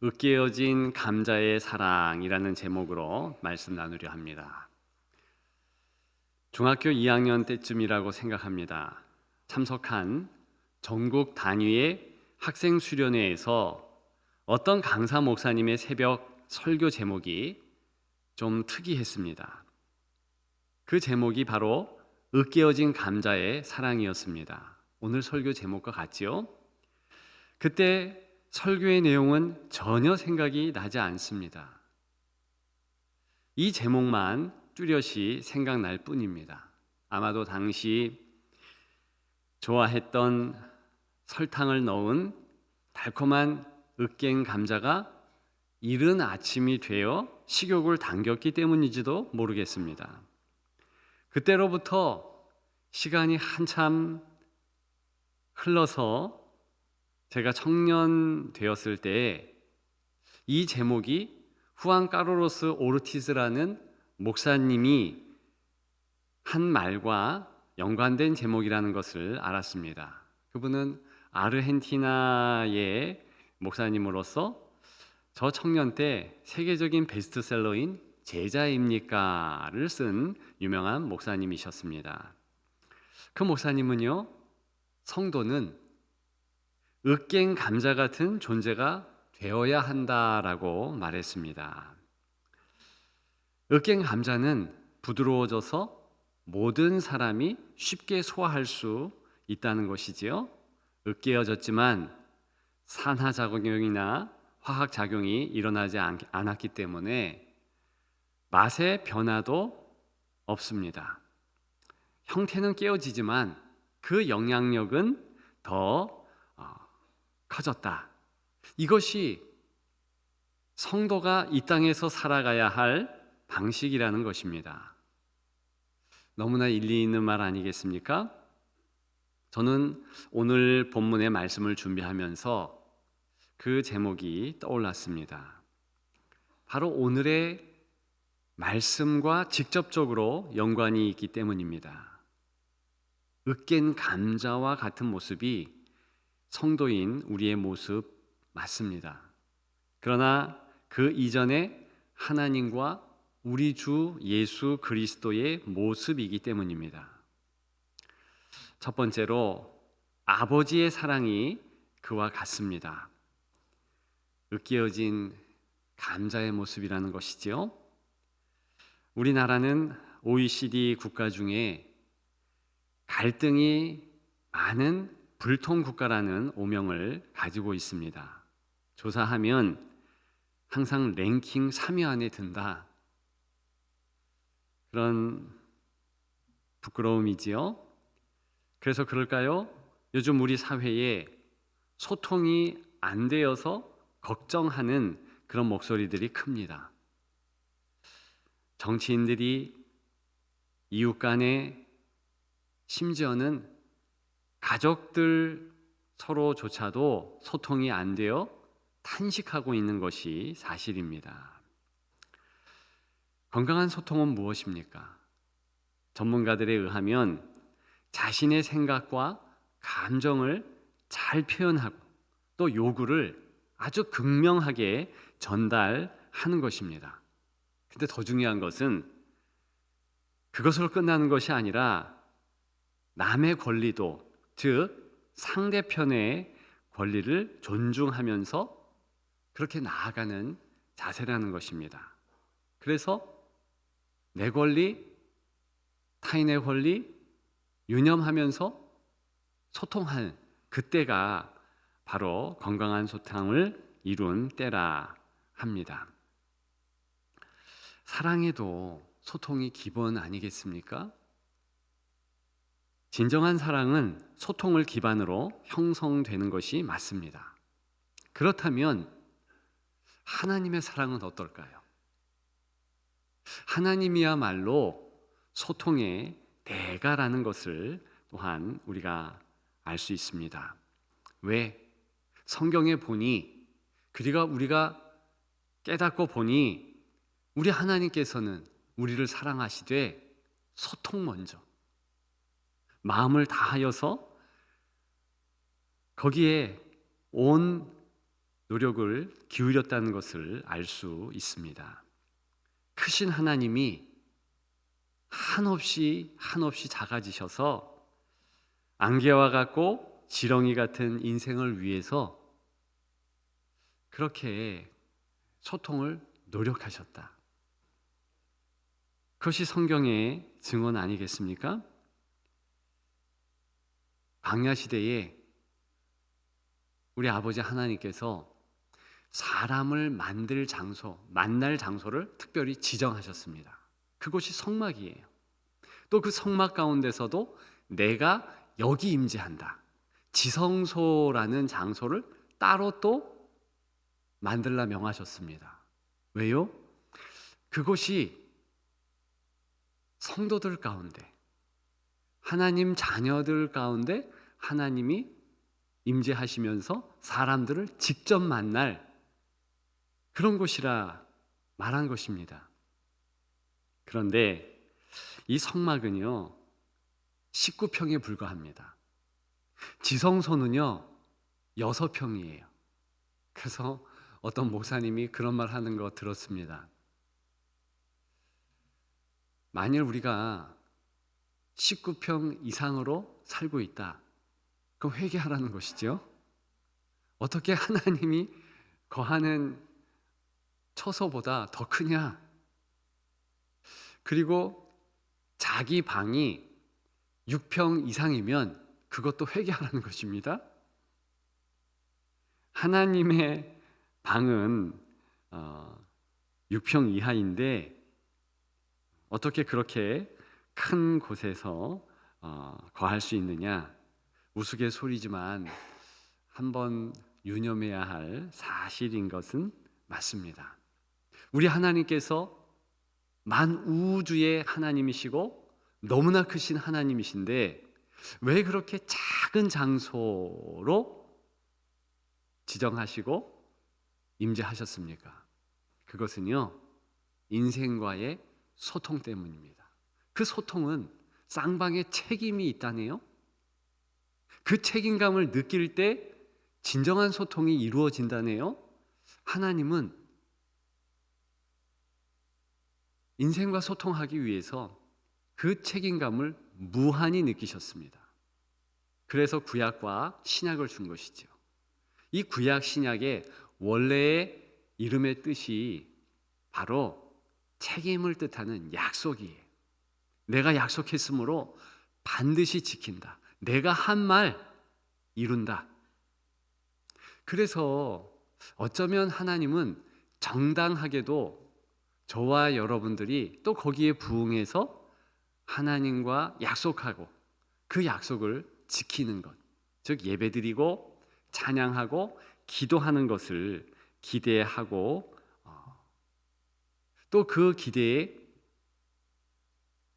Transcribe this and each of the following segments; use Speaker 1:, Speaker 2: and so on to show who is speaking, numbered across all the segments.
Speaker 1: 으깨어진 감자의 사랑이라는 제목으로 말씀 나누려 합니다. 중학교 2학년 때쯤이라고 생각합니다. 참석한 전국 단위의 학생 수련회에서 어떤 강사 목사님의 새벽 설교 제목이 좀 특이했습니다. 그 제목이 바로 으깨어진 감자의 사랑이었습니다. 오늘 설교 제목과 같지요? 그때 설교의 내용은 전혀 생각이 나지 않습니다. 이 제목만 뚜렷이 생각날 뿐입니다. 아마도 당시 좋아했던 설탕을 넣은 달콤한 으깬 감자가 이른 아침이 되어 식욕을 당겼기 때문인지도 모르겠습니다. 그때로부터 시간이 한참 흘러서 제가 청년 되었을 때 이 제목이 후안 까르로스 오르티즈라는 목사님이 한 말과 연관된 제목이라는 것을 알았습니다. 그분은 아르헨티나의 목사님으로서 저 청년 때 세계적인 베스트셀러인 제자입니까를 쓴 유명한 목사님이셨습니다. 그 목사님은요, 성도는 으깬 감자 같은 존재가 되어야 한다라고 말했습니다. 으깬 감자는 부드러워져서 모든 사람이 쉽게 소화할 수 있다는 것이지요. 으깨어졌지만 산화작용이나 화학작용이 일어나지 않았기 때문에 맛의 변화도 없습니다. 형태는 깨어지지만 그 영향력은 더 커졌다. 이것이 성도가 이 땅에서 살아가야 할 방식이라는 것입니다. 너무나 일리 있는 말 아니겠습니까? 저는 오늘 본문의 말씀을 준비하면서 그 제목이 떠올랐습니다. 바로 오늘의 말씀과 직접적으로 연관이 있기 때문입니다. 으깬 감자와 같은 모습이 성도인 우리의 모습 맞습니다. 그러나 그 이전에 하나님과 우리 주 예수 그리스도의 모습이기 때문입니다. 첫 번째로 아버지의 사랑이 그와 같습니다. 으깨어진 감자의 모습이라는 것이지요. 우리나라는 OECD 국가 중에 갈등이 많은 불통 국가라는 오명을 가지고 있습니다. 조사하면 항상 랭킹 3위 안에 든다. 그런 부끄러움이지요. 그래서 그럴까요? 요즘 우리 사회에 소통이 안 되어서 걱정하는 그런 목소리들이 큽니다. 정치인들이 이웃 간에 심지어는 가족들 서로조차도 소통이 안 되어 탄식하고 있는 것이 사실입니다. 건강한 소통은 무엇입니까? 전문가들에 의하면 자신의 생각과 감정을 잘 표현하고 또 요구를 아주 극명하게 전달하는 것입니다. 근데 더 중요한 것은 그것으로 끝나는 것이 아니라 남의 권리도, 즉 상대편의 권리를 존중하면서 그렇게 나아가는 자세라는 것입니다. 그래서 내 권리, 타인의 권리 유념하면서 소통할 그때가 바로 건강한 소통을 이룬 때라 합니다. 사랑에도 소통이 기본 아니겠습니까? 진정한 사랑은 소통을 기반으로 형성되는 것이 맞습니다. 그렇다면 하나님의 사랑은 어떨까요? 하나님이야말로 소통의 대가라는 것을 또한 우리가 알 수 있습니다. 왜? 성경에 보니 그리고 우리가 깨닫고 보니 우리 하나님께서는 우리를 사랑하시되 소통 먼저 마음을 다하여서 거기에 온 노력을 기울였다는 것을 알 수 있습니다. 크신 하나님이 한없이 작아지셔서 안개와 같고 지렁이 같은 인생을 위해서 그렇게 소통을 노력하셨다. 그것이 성경의 증언 아니겠습니까? 광야 시대에 우리 아버지 하나님께서 사람을 만날 장소를 특별히 지정하셨습니다. 그곳이 성막이에요. 또 그 성막 가운데서도 내가 여기 임재한다. 지성소라는 장소를 따로 또 만들라 명하셨습니다. 왜요? 그곳이 성도들 가운데, 하나님 자녀들 가운데 하나님이 임재하시면서 사람들을 직접 만날 그런 곳이라 말한 것입니다. 그런데 이 성막은요 19평에 불과합니다. 지성소는요 6평이에요. 그래서 어떤 목사님이 그런 말 하는 거 들었습니다. 만일 우리가 19평 이상으로 살고 있다, 그럼 회개하라는 것이죠. 어떻게 하나님이 거하는 처소보다 더 크냐? 그리고 자기 방이 6평 이상이면 그것도 회개하라는 것입니다. 하나님의 방은 6평 이하인데 어떻게 그렇게 큰 곳에서 거할 수 있느냐? 우스갯소리지만 한번 유념해야 할 사실인 것은 맞습니다. 우리 하나님께서 만우주의 하나님이시고 너무나 크신 하나님이신데 왜 그렇게 작은 장소로 지정하시고 임재하셨습니까? 그것은요 인생과의 소통 때문입니다. 그 소통은 쌍방의 책임이 있다네요. 그 책임감을 느낄 때 진정한 소통이 이루어진다네요. 하나님은 인생과 소통하기 위해서 그 책임감을 무한히 느끼셨습니다. 그래서 구약과 신약을 준 것이죠. 이 구약 신약의 원래의 이름의 뜻이 바로 책임을 뜻하는 약속이에요. 내가 약속했으므로 반드시 지킨다. 내가 한 말 이룬다. 그래서 어쩌면 하나님은 정당하게도 저와 여러분들이 또 거기에 부응해서 하나님과 약속하고 그 약속을 지키는 것, 즉 예배드리고 찬양하고 기도하는 것을 기대하고 또 그 기대에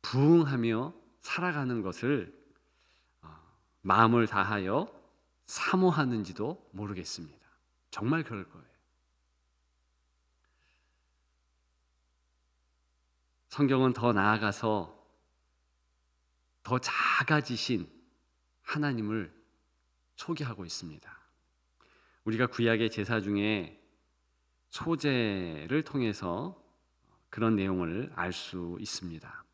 Speaker 1: 부응하며 살아가는 것을 마음을 다하여 사모하는지도 모르겠습니다. 정말 그럴 거예요. 성경은 더 나아가서 더 작아지신 하나님을 소개하고 있습니다. 우리가 구약의 제사 중에 소제를 통해서 그런 내용을 알 수 있습니다.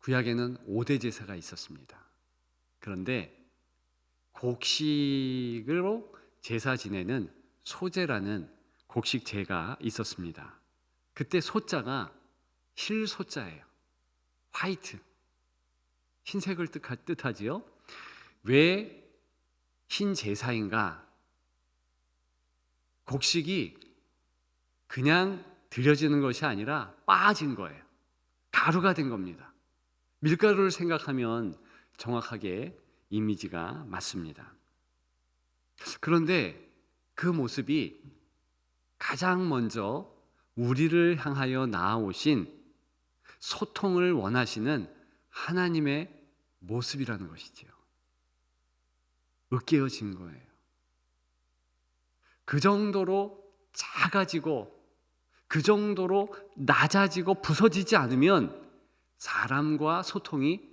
Speaker 1: 구약에는 5대 제사가 있었습니다. 그런데 곡식으로 제사 지내는 소제라는 곡식제가 있었습니다. 그때 소자가 힐소자예요. 화이트, 흰색을 뜻하지요. 왜 흰 제사인가? 곡식이 그냥 드려지는 것이 아니라 빠진 거예요. 가루가 된 겁니다. 밀가루를 생각하면 정확하게 이미지가 맞습니다. 그런데 그 모습이 가장 먼저 우리를 향하여 나아오신 소통을 원하시는 하나님의 모습이라는 것이지요. 으깨어진 거예요. 그 정도로 작아지고 그 정도로 낮아지고 부서지지 않으면 사람과 소통이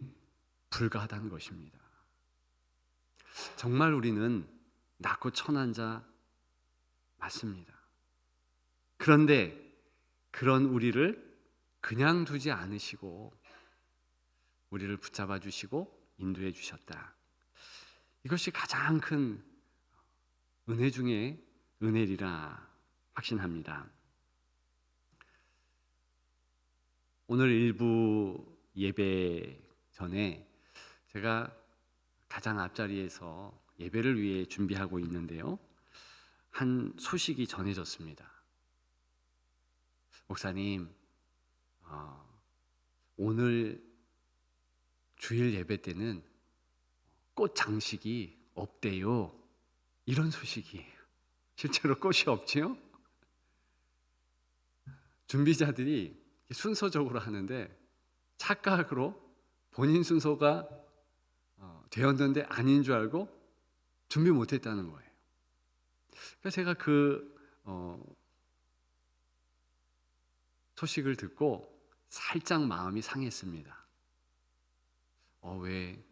Speaker 1: 불가하다는 것입니다. 정말 우리는 낮고 천한 자, 맞습니다. 그런데 그런 우리를 그냥 두지 않으시고 우리를 붙잡아 주시고 인도해 주셨다. 이것이 가장 큰 은혜 중에 은혜리라 확신합니다. 오늘 일부 예배 전에 제가 가장 앞자리에서 예배를 위해 준비하고 있는데요. 한 소식이 전해졌습니다. 목사님, 오늘 주일 예배 때는 꽃 장식이 없대요. 이런 소식이에요. 실제로 꽃이 없지요? 준비자들이 순서적으로 하는데 착각으로 본인 순서가 되었는데 아닌 줄 알고 준비 못했다는 거예요. 그래서 제가 그 소식을 듣고 살짝 마음이 상했습니다. 왜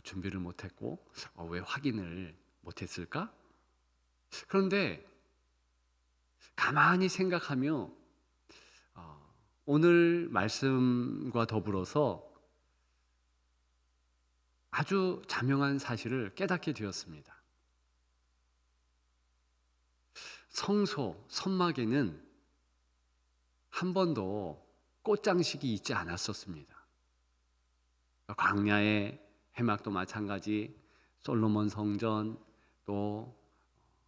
Speaker 1: 준비를 못했고 왜 확인을 못했을까? 그런데 가만히 생각하며 오늘 말씀과 더불어서 아주 자명한 사실을 깨닫게 되었습니다. 성소, 선막에는 한 번도 꽃장식이 있지 않았었습니다. 광야의 해막도 마찬가지, 솔로몬 성전, 또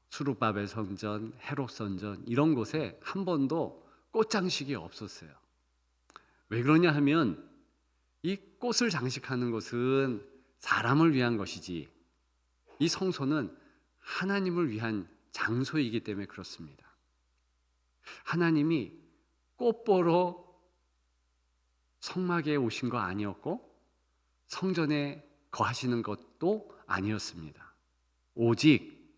Speaker 1: 수룹바벨 성전, 헤롯 성전 이런 곳에 한 번도 꽃장식이 없었어요. 왜 그러냐 하면 이 꽃을 장식하는 것은 사람을 위한 것이지 이 성소는 하나님을 위한 장소이기 때문에 그렇습니다. 하나님이 꽃 보러 성막에 오신 거 아니었고 성전에 거하시는 것도 아니었습니다. 오직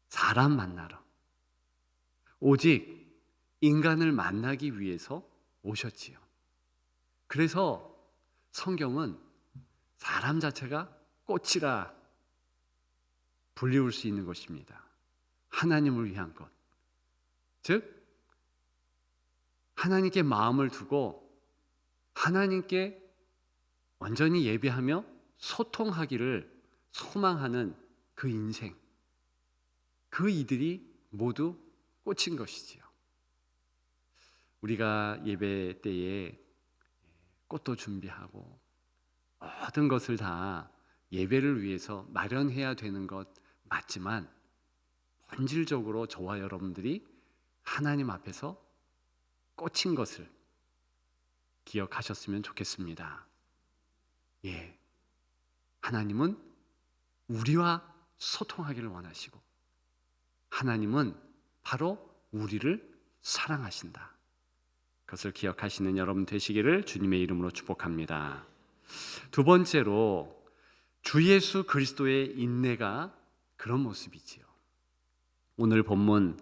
Speaker 1: 사람 만나러, 오직 인간을 만나기 위해서 오셨지요. 그래서 성경은 사람 자체가 꽃이라 불리울 수 있는 것입니다. 하나님을 위한 것. 즉 하나님께 마음을 두고 하나님께 완전히 예배하며 소통하기를 소망하는 그 인생, 그 이들이 모두 꽃인 것이지요. 우리가 예배 때에 꽃도 준비하고 모든 것을 다 예배를 위해서 마련해야 되는 것 맞지만 본질적으로 저와 여러분들이 하나님 앞에서 꽃인 것을 기억하셨으면 좋겠습니다. 하나님은 우리와 소통하기를 원하시고 하나님은 바로 우리를 사랑하신다. 그것을 기억하시는 여러분 되시기를 주님의 이름으로 축복합니다. 두 번째로 주 예수 그리스도의 인내가 그런 모습이지요. 오늘 본문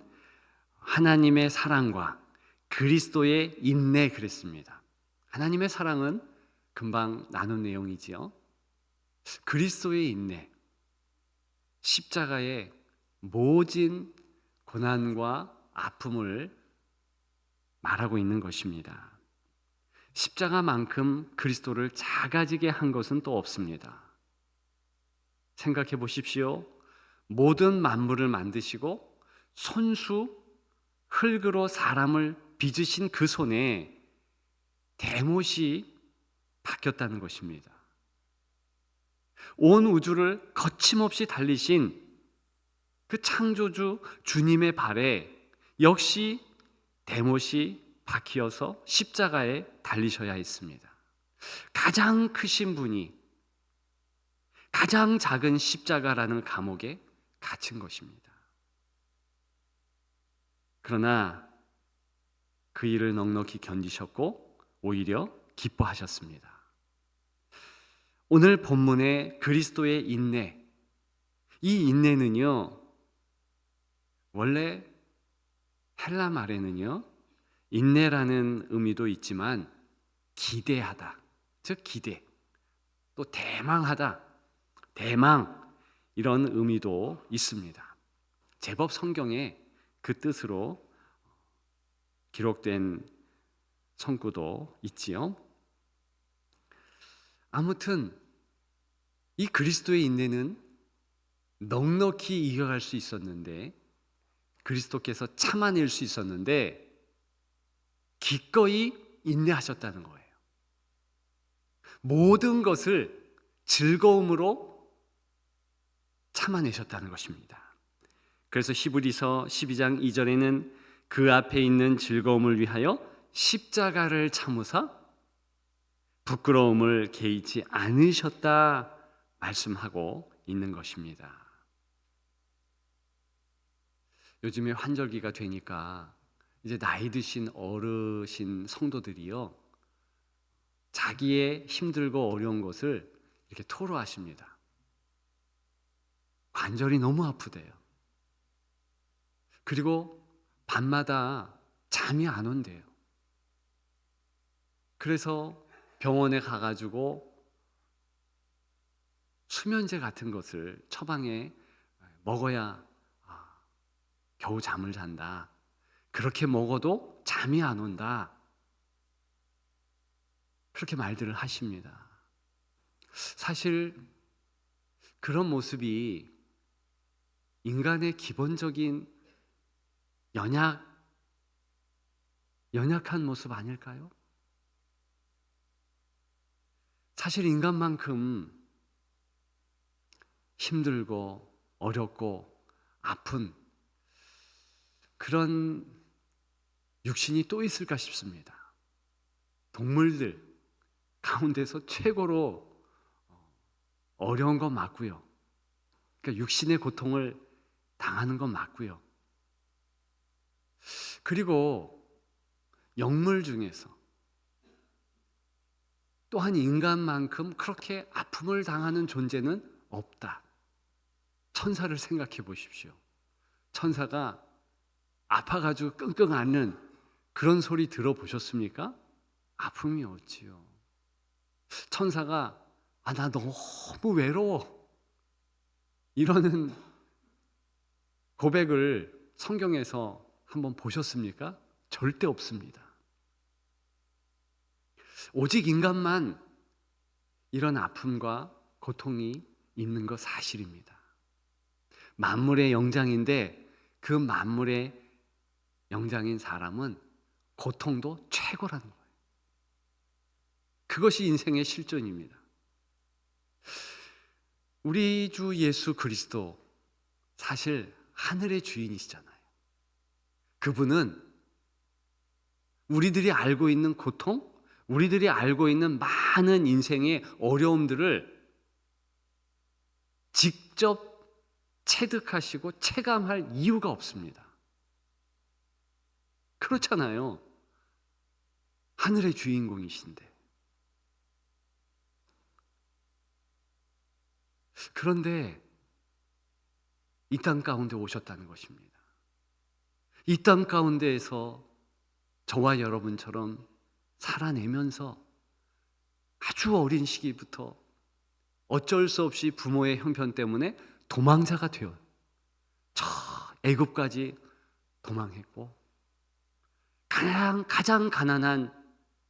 Speaker 1: 하나님의 사랑과 그리스도의 인내 그랬습니다. 하나님의 사랑은 금방 나눈 내용이지요. 그리스도의 인내, 십자가의 모진 고난과 아픔을 말하고 있는 것입니다. 십자가만큼 그리스도를 작아지게 한 것은 또 없습니다. 생각해 보십시오. 모든 만물을 만드시고 손수 흙으로 사람을 빚으신 그 손에 대못이 박혔다는 것입니다. 온 우주를 거침없이 달리신 그 창조주 주님의 발에 역시 대못이 박히어서 십자가에 달리셔야 했습니다. 가장 크신 분이 가장 작은 십자가라는 감옥에 갇힌 것입니다. 그러나 그 일을 넉넉히 견디셨고 오히려 기뻐하셨습니다. 오늘 본문의 그리스도의 인내, 이 인내는요, 원래 헬라 말에는요, 인내라는 의미도 있지만 기대하다, 즉 기대, 또 대망하다, 대망 이런 의미도 있습니다. 제법 성경에 그 뜻으로 기록된 성구도 있지요. 아무튼 이 그리스도의 인내는 넉넉히 이어갈 수 있었는데, 그리스도께서 참아낼 수 있었는데 기꺼이 인내하셨다는 거예요. 모든 것을 즐거움으로 참아내셨다는 것입니다. 그래서 히브리서 12장 2절에는 그 앞에 있는 즐거움을 위하여 십자가를 참으사 부끄러움을 개의치 않으셨다 말씀하고 있는 것입니다. 요즘에 환절기가 되니까 이제 나이 드신 어르신 성도들이요, 자기의 힘들고 어려운 것을 이렇게 토로하십니다. 관절이 너무 아프대요. 그리고 밤마다 잠이 안 온대요. 그래서 병원에 가가지고 수면제 같은 것을 처방해 먹어야 겨우 잠을 잔다. 그렇게 먹어도 잠이 안 온다. 그렇게 말들을 하십니다. 사실 그런 모습이 인간의 기본적인 연약한 모습 아닐까요? 사실 인간만큼 힘들고 어렵고 아픈 그런 육신이 또 있을까 싶습니다. 동물들 가운데서 최고로 어려운 건 맞고요. 그러니까 육신의 고통을 당하는 건 맞고요. 그리고 영물 중에서 또한 인간만큼 그렇게 아픔을 당하는 존재는 없다. 천사를 생각해 보십시오. 천사가 아파가지고 끙끙 앓는 그런 소리 들어보셨습니까? 아픔이 없지요. 천사가 나 너무 외로워 이러는 고백을 성경에서 한번 보셨습니까? 절대 없습니다. 오직 인간만 이런 아픔과 고통이 있는 것 사실입니다. 만물의 영장인데 그 만물의 영장인 사람은 고통도 최고라는 거예요. 그것이 인생의 실존입니다. 우리 주 예수 그리스도 사실 하늘의 주인이시잖아요. 그분은 우리들이 알고 있는 고통, 우리들이 알고 있는 많은 인생의 어려움들을 직접 체득하시고 체감할 이유가 없습니다. 그렇잖아요. 하늘의 주인공이신데. 그런데 이 땅 가운데 오셨다는 것입니다. 이 땅 가운데에서 저와 여러분처럼 살아내면서 아주 어린 시기부터 어쩔 수 없이 부모의 형편 때문에 도망자가 되어요. 저 애굽까지 도망했고 가장 가난한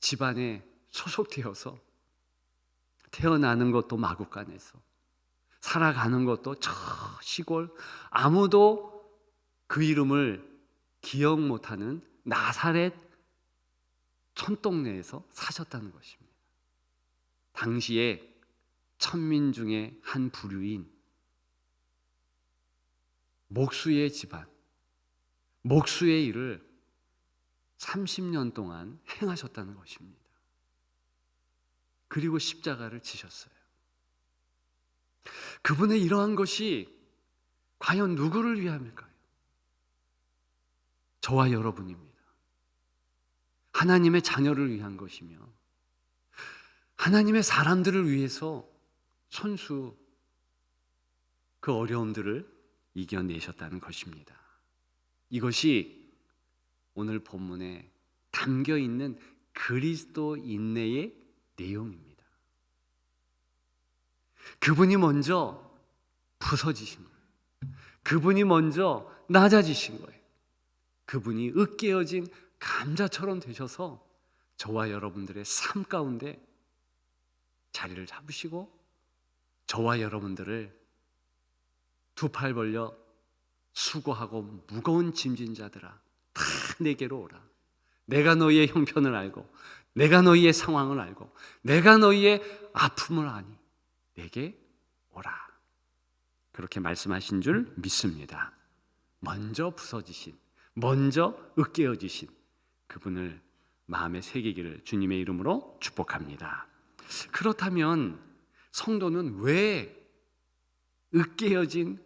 Speaker 1: 집안에 소속되어서 태어나는 것도 마국간에서 살아가는 것도 저 시골 아무도 그 이름을 기억 못하는 나사렛 촌동네에서 사셨다는 것입니다. 당시에 천민 중에 한 부류인 목수의 집안, 목수의 일을 30년 동안 행하셨다는 것입니다. 그리고 십자가를 지셨어요. 그분의 이러한 것이 과연 누구를 위함일까요? 저와 여러분입니다. 하나님의 자녀를 위한 것이며 하나님의 사람들을 위해서 손수 그 어려움들을 이겨내셨다는 것입니다. 이것이 오늘 본문에 담겨 있는 그리스도 인내의 내용입니다. 그분이 먼저 부서지신 거예요. 그분이 먼저 낮아지신 거예요. 그분이 으깨어진 감자처럼 되셔서 저와 여러분들의 삶 가운데 자리를 잡으시고 저와 여러분들을 두 팔 벌려 수고하고 무거운 짐진 자들아 다 내게로 오라. 내가 너희의 형편을 알고 내가 너희의 상황을 알고 내가 너희의 아픔을 아니 내게 오라. 그렇게 말씀하신 줄 믿습니다. 먼저 부서지신, 먼저 으깨어지신 그분을 마음에 새기기를 주님의 이름으로 축복합니다. 그렇다면 성도는 왜 으깨어진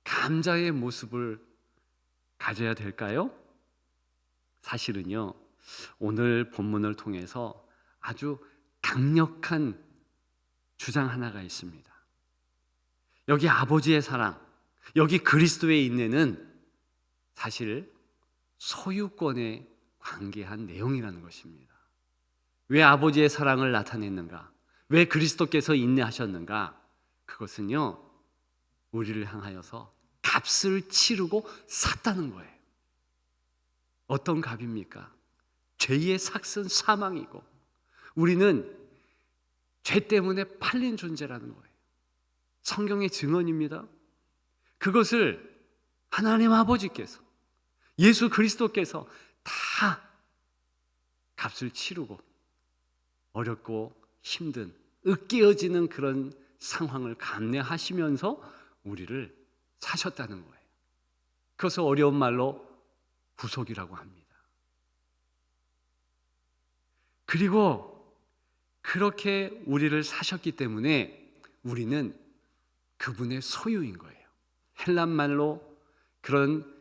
Speaker 1: 감자의 모습을 가져야 될까요? 사실은요, 오늘 본문을 통해서 아주 강력한 주장 하나가 있습니다. 여기 아버지의 사랑, 여기 그리스도의 인내는 사실 소유권에 관계한 내용이라는 것입니다. 왜 아버지의 사랑을 나타냈는가? 왜 그리스도께서 인내하셨는가? 그것은요, 우리를 향하여서 값을 치르고 샀다는 거예요. 어떤 값입니까? 죄의 삭은 사망이고 우리는 죄 때문에 팔린 존재라는 거예요. 성경의 증언입니다. 그것을 하나님 아버지께서 예수 그리스도께서 다 값을 치르고 어렵고 힘든 으깨어지는 그런 상황을 감내하시면서 우리를 사셨다는 거예요. 그것을 어려운 말로 구속이라고 합니다. 그리고 그렇게 우리를 사셨기 때문에 우리는 그분의 소유인 거예요. 헬란 말로 그런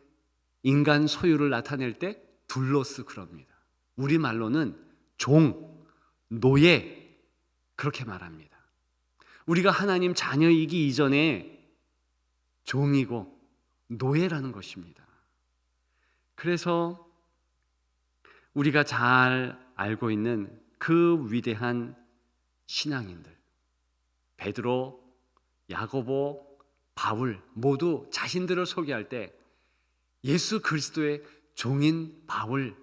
Speaker 1: 인간 소유를 나타낼 때 둘로스 그럽니다. 우리 말로는 종, 노예 그렇게 말합니다. 우리가 하나님 자녀이기 이전에 종이고 노예라는 것입니다. 그래서 우리가 잘 알고 있는 그 위대한 신앙인들 베드로, 야고보, 바울 모두 자신들을 소개할 때 예수 그리스도의 종인 바울,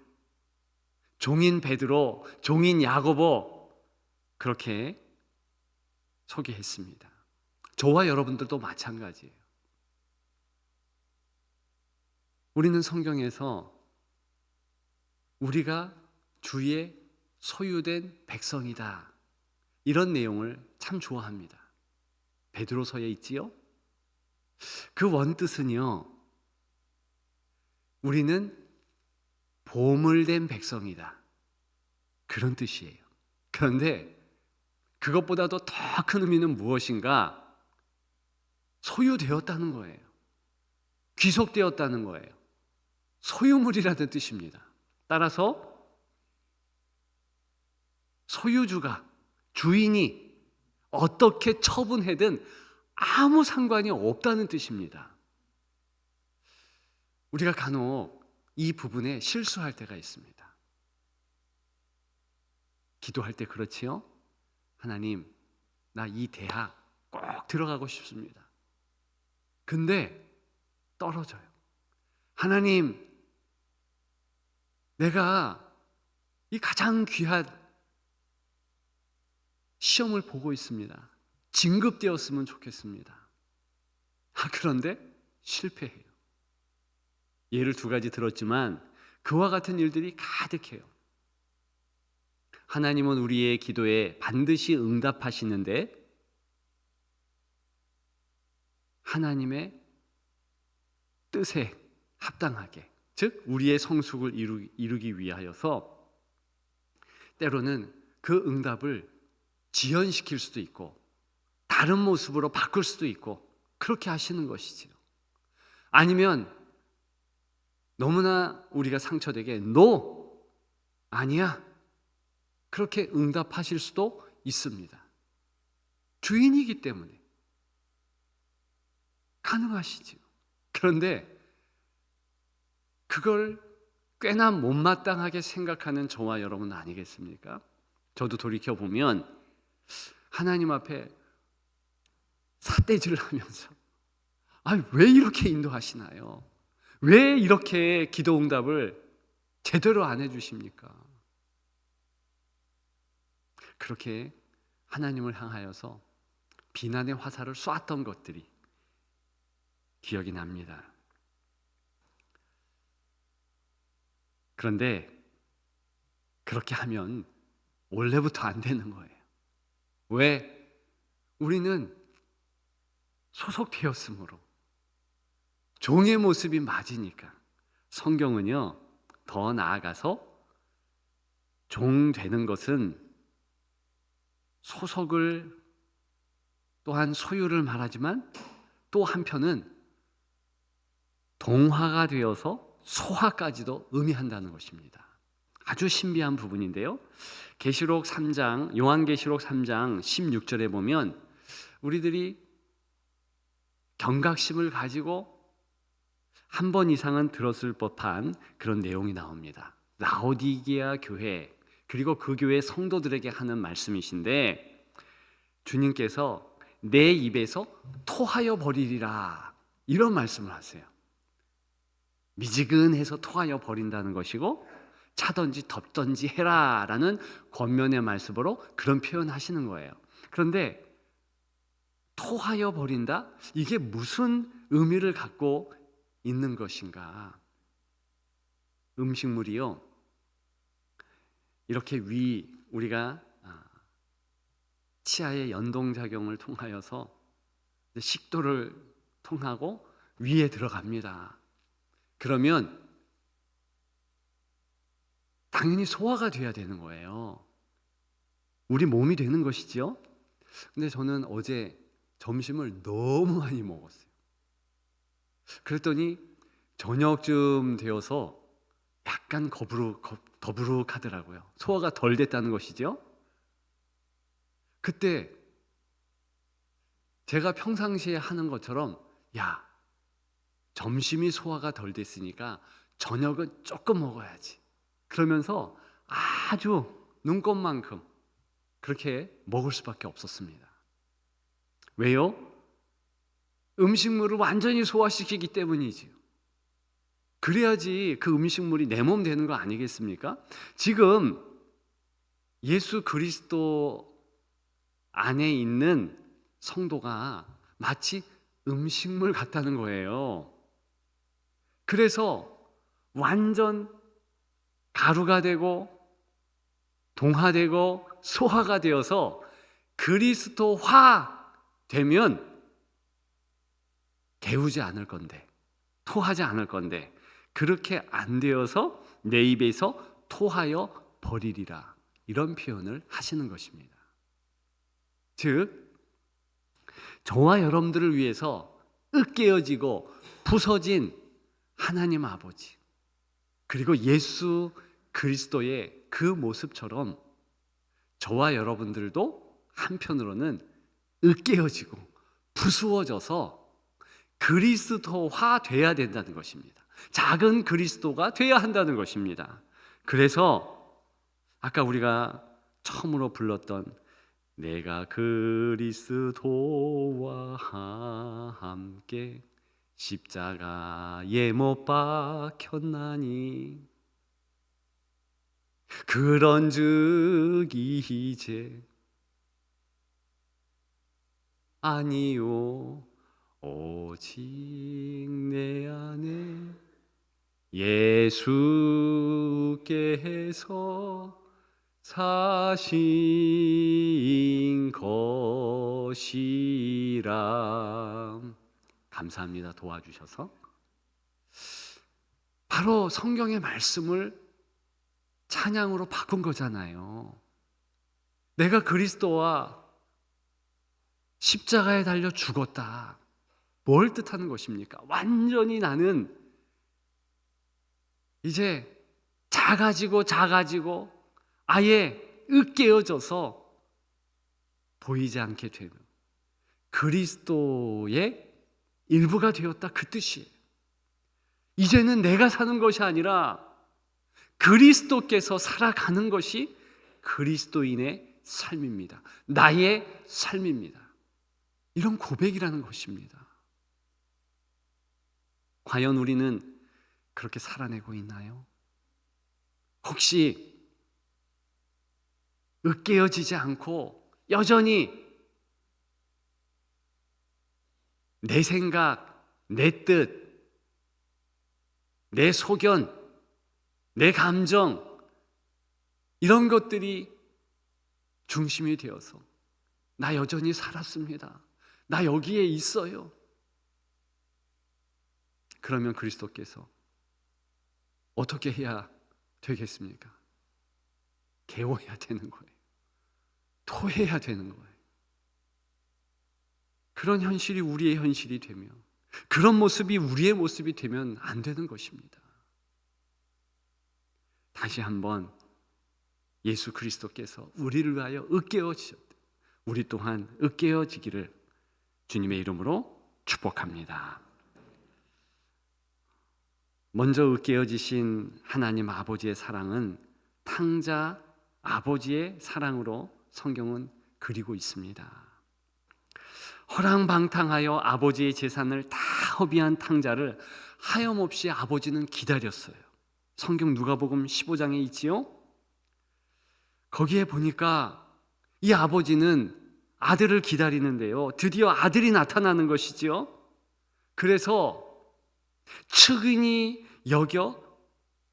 Speaker 1: 종인 베드로, 종인 야고보 그렇게 소개했습니다. 저와 여러분들도 마찬가지예요. 우리는 성경에서 우리가 주의 소유된 백성이다 이런 내용을 참 좋아합니다. 베드로서에 있지요. 그 원뜻은요, 우리는 보물된 백성이다 그런 뜻이에요. 그런데 그것보다도 더 큰 의미는 무엇인가? 소유되었다는 거예요. 귀속되었다는 거예요. 소유물이라는 뜻입니다. 따라서 소유주가, 주인이 어떻게 처분하든 아무 상관이 없다는 뜻입니다. 우리가 간혹 이 부분에 실수할 때가 있습니다. 기도할 때 그렇지요? 하나님, 나 이 대학 꼭 들어가고 싶습니다. 근데 떨어져요. 하나님, 내가 이 가장 귀한 시험을 보고 있습니다. 진급되었으면 좋겠습니다. 그런데 실패해요. 예를 두 가지 들었지만 그와 같은 일들이 가득해요. 하나님은 우리의 기도에 반드시 응답하시는데 하나님의 뜻에 합당하게, 즉 우리의 성숙을 이루기 위하여서 때로는 그 응답을 지연시킬 수도 있고 다른 모습으로 바꿀 수도 있고 그렇게 하시는 것이지요. 아니면 너무나 우리가 상처되게 No, 아니야 그렇게 응답하실 수도 있습니다. 주인이기 때문에 가능하시지요. 그런데 그걸 꽤나 못마땅하게 생각하는 저와 여러분 아니겠습니까? 저도 돌이켜보면 하나님 앞에 삿대질을 하면서 왜 이렇게 인도하시나요? 왜 이렇게 기도 응답을 제대로 안 해주십니까? 그렇게 하나님을 향하여서 비난의 화살을 쏘았던 것들이 기억이 납니다. 그런데 그렇게 하면 원래부터 안 되는 거예요. 왜? 우리는 소속되었으므로 종의 모습이 맞으니까. 성경은요, 더 나아가서 종 되는 것은 소속을 또한 소유를 말하지만 또 한편은 동화가 되어서 소화까지도 의미한다는 것입니다. 아주 신비한 부분인데요. 계시록 3장, 요한계시록 3장 16절에 보면 우리들이 경각심을 가지고 한 번 이상은 들었을 법한 그런 내용이 나옵니다. 라오디게아 교회, 그리고 그 교회 성도들에게 하는 말씀이신데, 주님께서 내 입에서 토하여 버리리라, 이런 말씀을 하세요. 미지근해서 토하여 버린다는 것이고, 차든지 덮든지 해라 라는 권면의 말씀으로 그런 표현하시는 거예요. 그런데 토하여 버린다? 이게 무슨 의미를 갖고 있는 것인가? 음식물이요, 이렇게 우리가 치아의 연동작용을 통하여서 식도를 통하고 위에 들어갑니다. 그러면 당연히 소화가 돼야 되는 거예요. 우리 몸이 되는 것이지요. 근데 저는 어제 점심을 너무 많이 먹었어요. 그랬더니 저녁쯤 되어서 약간 더부룩하더라고요. 소화가 덜 됐다는 것이죠. 그때 제가 평상시에 하는 것처럼, 야, 점심이 소화가 덜 됐으니까 저녁은 조금 먹어야지, 그러면서 아주 눈꼽만큼 그렇게 먹을 수밖에 없었습니다. 왜요? 음식물을 완전히 소화시키기 때문이지요. 그래야지 그 음식물이 내 몸 되는 거 아니겠습니까? 지금 예수 그리스도 안에 있는 성도가 마치 음식물 같다는 거예요. 그래서 완전 가루가 되고 동화되고 소화가 되어서 그리스도화 되면 개우지 않을 건데, 토하지 않을 건데, 그렇게 안 되어서 내 입에서 토하여 버리리라, 이런 표현을 하시는 것입니다. 즉, 저와 여러분들을 위해서 으깨어지고 부서진 하나님 아버지, 그리고 예수 그리스도의 그 모습처럼 저와 여러분들도 한편으로는 으깨어지고 부수어져서 그리스도화 돼야 된다는 것입니다. 작은 그리스도가 돼야 한다는 것입니다. 그래서 아까 우리가 처음으로 불렀던 내가 그리스도와 함께 십자가에 못 박혔나니 그런즉 이제 아니요 오직 내 안에 예수께서 사신 것이라. 감사합니다. 도와주셔서. 바로 성경의 말씀을 찬양으로 바꾼 거잖아요. 내가 그리스도와 십자가에 달려 죽었다. 뭘 뜻하는 것입니까? 완전히 나는 이제 작아지고 아예 으깨어져서 보이지 않게 되는 그리스도의 일부가 되었다, 그 뜻이에요. 이제는 내가 사는 것이 아니라 그리스도께서 살아가는 것이 그리스도인의 삶입니다. 나의 삶입니다. 이런 고백이라는 것입니다. 과연 우리는 그렇게 살아내고 있나요? 혹시 으깨어지지 않고 여전히 내 생각, 내 뜻, 내 소견, 내 감정, 이런 것들이 중심이 되어서 나 여전히 살았습니다, 나 여기에 있어요, 그러면 그리스도께서 어떻게 해야 되겠습니까? 개워야 되는 거예요. 토해야 되는 거예요. 그런 현실이 우리의 현실이 되며, 그런 모습이 우리의 모습이 되면 안 되는 것입니다. 다시 한번 예수 그리스도께서 우리를 위하여 으깨어지셨다, 우리 또한 으깨어지기를 주님의 이름으로 축복합니다. 먼저 으깨어지신 하나님 아버지의 사랑은 탕자 아버지의 사랑으로 성경은 그리고 있습니다. 허랑방탕하여 아버지의 재산을 다 허비한 탕자를 하염없이 아버지는 기다렸어요. 성경 누가복음 15장에 있지요. 거기에 보니까 이 아버지는 아들을 기다리는데요, 드디어 아들이 나타나는 것이지요. 그래서 측은히 여겨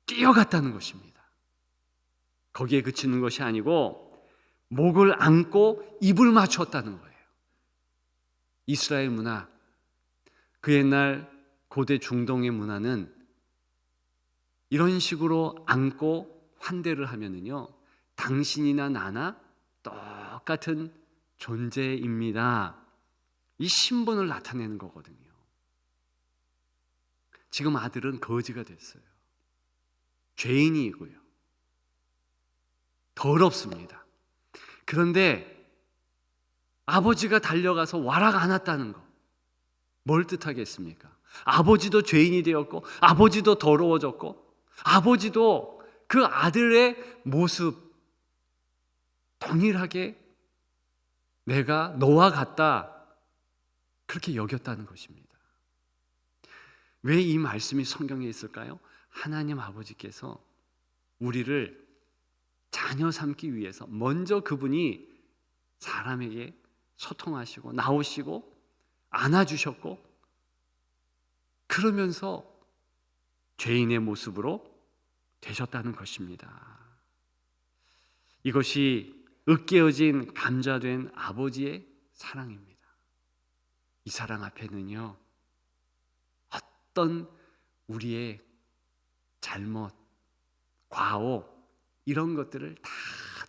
Speaker 1: 뛰어갔다는 것입니다. 거기에 그치는 것이 아니고 목을 안고 입을 맞췄다는 거예요. 이스라엘 문화, 그 옛날 고대 중동의 문화는 이런 식으로 안고 환대를 하면은요, 당신이나 나나 똑같은 존재입니다, 이 신분을 나타내는 거거든요. 지금 아들은 거지가 됐어요. 죄인이고요, 더럽습니다. 그런데 아버지가 달려가서 와락 안았다는 거, 뭘 뜻하겠습니까? 아버지도 죄인이 되었고, 아버지도 더러워졌고, 아버지도 그 아들의 모습 동일하게 내가 너와 같다, 그렇게 여겼다는 것입니다. 왜 이 말씀이 성경에 있을까요? 하나님 아버지께서 우리를 자녀 삼기 위해서 먼저 그분이 사람에게 소통하시고 나오시고 안아주셨고, 그러면서 죄인의 모습으로 되셨다는 것입니다. 이것이 으깨어진 감자된 아버지의 사랑입니다. 이 사랑 앞에는요, 어떤 우리의 잘못, 과오, 이런 것들을 다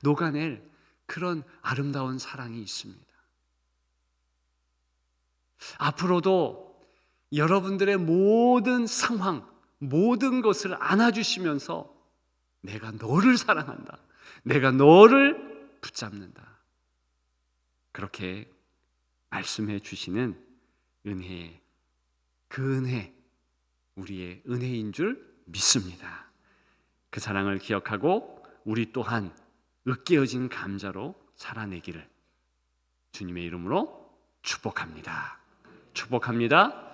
Speaker 1: 녹아낼 그런 아름다운 사랑이 있습니다. 앞으로도 여러분들의 모든 상황, 모든 것을 안아주시면서 내가 너를 사랑한다, 내가 너를 붙잡는다, 그렇게 말씀해 주시는 은혜, 그 은혜, 우리의 은혜인 줄 믿습니다. 그 사랑을 기억하고 우리 또한 으깨어진 감자로 살아내기를 주님의 이름으로 축복합니다. 축복합니다.